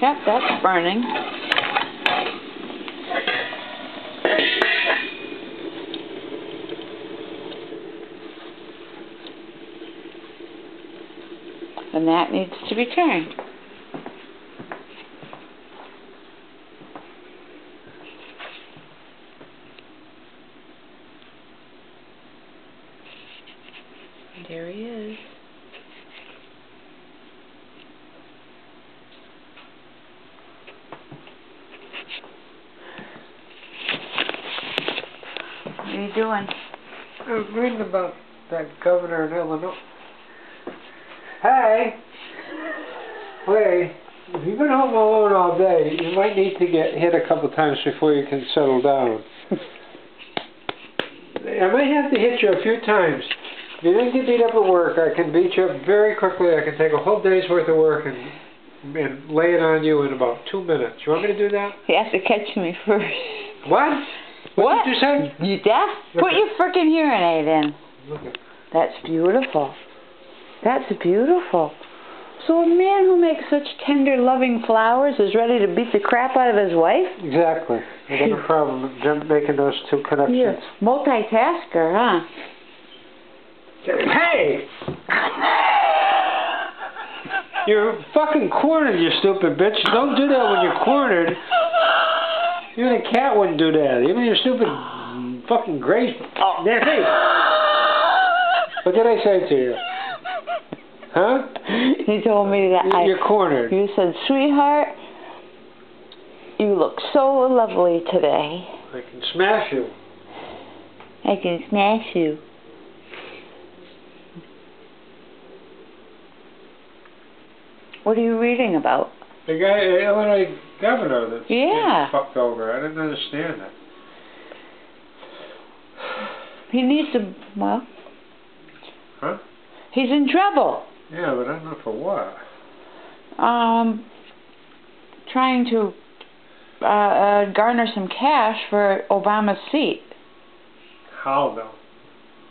Yep, that's burning. And that needs to be turned. There he is. What are you doing? I was reading about that governor in Illinois. Hey! Wait, if you've been home alone all day, you might need to get hit a couple times before you can settle down. I might have to hit you a few times. If you didn't get beat up at work, I can beat you up very quickly. I can take a whole day's worth of work and lay it on you in about 2 minutes. You want me to do that? You have to catch me first. What? What did you say? You deaf? Put your frickin' hearing aid in. Look at. That's beautiful. That's beautiful. So a man who makes such tender, loving flowers is ready to beat the crap out of his wife? Exactly. I got no problem making those two connections. You're multitasker, huh? Hey! You're fucking cornered, you stupid bitch. Don't do that when you're cornered. Even a cat wouldn't do that. Even your stupid fucking gray... Hey! What did I say to you? Huh? You told me that you're cornered. You said, sweetheart, you look so lovely today. I can smash you. I can smash you. What are you reading about? The guy, Illinois governor that's getting fucked over. I didn't understand that. He needs to, well... Huh? He's in trouble. Yeah, but I don't know for what. Trying to garner some cash for Obama's seat. How, though?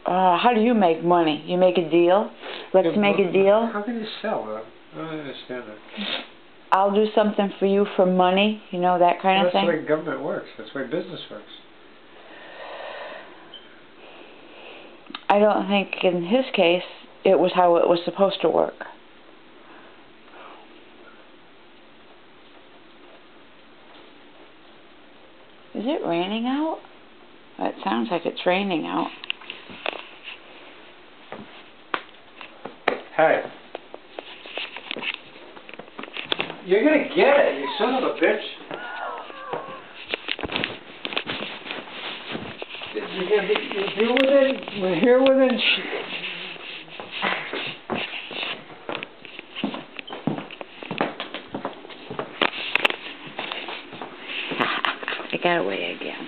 How do you make money? You make a deal? Let's make a deal? How can you sell that? I don't understand that. I'll do something for you for money, you know, that kind of thing. That's the way government works. That's the way business works. I don't think in his case it was how it was supposed to work. Is it raining out? It sounds like it's raining out. Hey. You're gonna get it, you son of a bitch. We're here within... I got away again.